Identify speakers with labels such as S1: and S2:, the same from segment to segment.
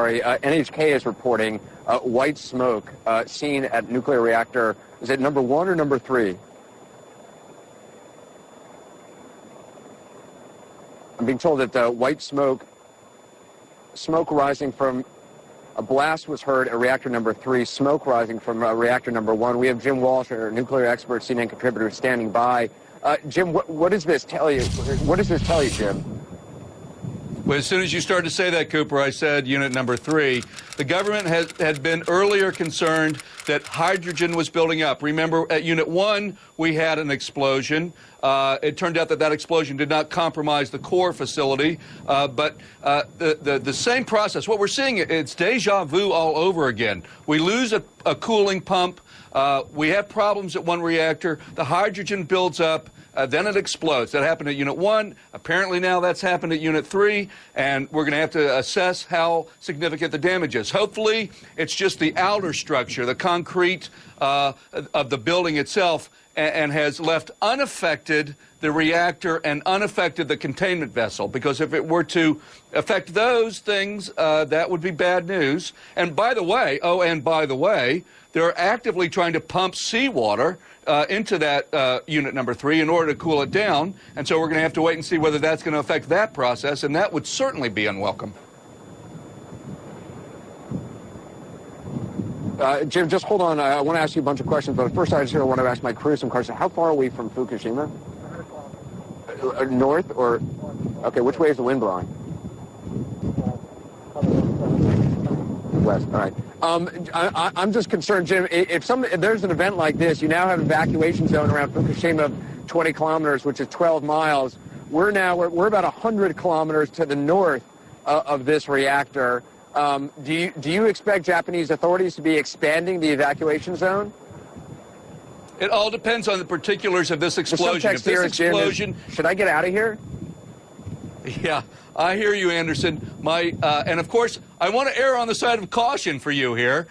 S1: NHK is reporting white smoke seen at nuclear reactor. Is it number 1 or number 3? I'm being told that white smoke rising from a blast was heard at reactor number 3, smoke rising from reactor number 1. We have Jim Walsh, our nuclear expert, CNN contributor, standing by. Jim, what does this tell you? What does this tell you, Jim?
S2: Well, as soon as you started to say that, Cooper, I said unit number 3. The government had been earlier concerned that hydrogen was building up. Remember, at unit 1, we had an explosion. It turned out that that explosion did not compromise the core facility, but the same process. What we're seeing, it's deja vu all over again. We lose a cooling pump. We have problems at one reactor. The hydrogen builds up. Then it explodes. That happened at Unit 1. Apparently now that's happened at Unit 3, and we're going to have to assess how significant the damage is. Hopefully it's just the outer structure, the concrete of the building itself, and has left unaffected the reactor and unaffected the containment vessel, because if it were to affect those things, that would be bad news. And by the way, they're actively trying to pump seawater into that unit number 3 in order to cool it down. And so we're going to have to wait and see whether that's going to affect that process, and that would certainly be unwelcome.
S1: Jim, just hold on. I want to ask you a bunch of questions, but first I just want to ask my crew some questions. How far are we from Fukushima? North or? Okay, which way is the wind blowing? West. All right. I'm just concerned, Jim, if there's an event like this, you now have an evacuation zone around Fukushima of 20 kilometers, which is 12 miles. We're about 100 kilometers to the north of this reactor. Do you expect Japanese authorities to be expanding the evacuation zone?
S2: It all depends on the particulars of this explosion.
S1: If this explosion, should I get out of here?
S2: Yeah, I hear you, Anderson. And of course, I want to err on the side of caution for you here.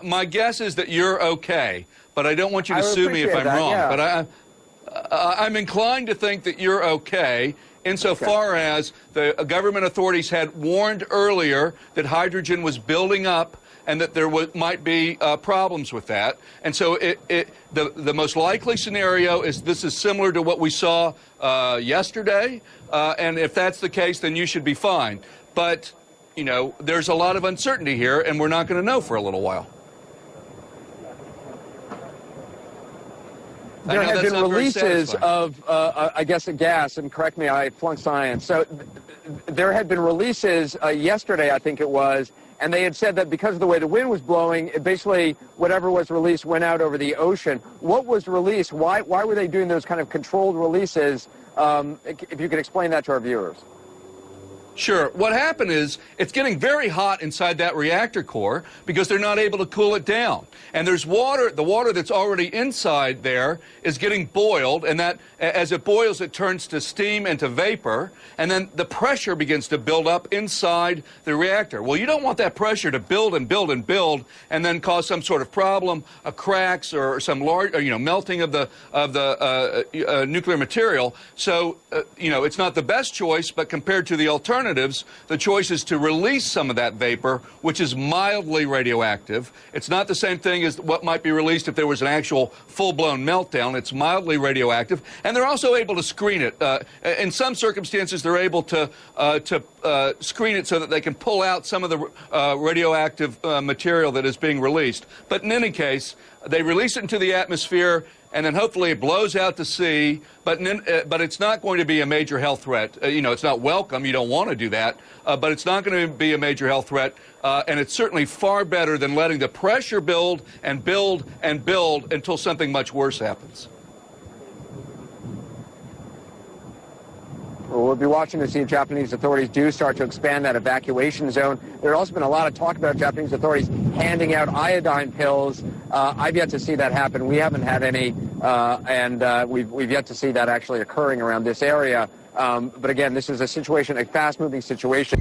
S2: My guess is that you're okay, but I don't want you to sue me if I'm wrong. Yeah. But I'm inclined to think that you're okay, insofar as the government authorities had warned earlier that hydrogen was building up and that there might be problems with that. And so the most likely scenario is this is similar to what we saw yesterday. And if that's the case, then you should be fine. But, you know, there's a lot of uncertainty here, and we're not going to know for a little while.
S1: There have been releases of, I guess, a gas, and correct me, I flunked science. So there had been releases yesterday, I think it was, and they had said that because of the way the wind was blowing, basically whatever was released went out over the ocean. What was released? Why were they doing those kind of controlled releases? If you could explain that to our viewers.
S2: Sure. What happened is it's getting very hot inside that reactor core because they're not able to cool it down. And there's water, the water that's already inside there is getting boiled, and that as it boils, it turns to steam and to vapor, and then the pressure begins to build up inside the reactor. Well, you don't want that pressure to build and build and build and then cause some sort of problem, cracks or some large, melting of the nuclear material. So, it's not the best choice, but compared to the alternatives, the choice is to release some of that vapor, which is mildly radioactive. It's not the same thing as what might be released if there was an actual full-blown meltdown. It's mildly radioactive, and they're also able to screen it. In some circumstances, they're able to screen it so that they can pull out some of the radioactive material that is being released. But in any case, they release it into the atmosphere, and then hopefully it blows out to sea, but it's not going to be a major health threat. It's not welcome. You don't want to do that, but it's not going to be a major health threat, and it's certainly far better than letting the pressure build and build and build until something much worse happens.
S1: Well, we'll be watching to see if Japanese authorities do start to expand that evacuation zone. There's also been a lot of talk about Japanese authorities handing out iodine pills. I've yet to see that happen. We haven't had any, and we've yet to see that actually occurring around this area. But again, this is a situation, a fast-moving situation.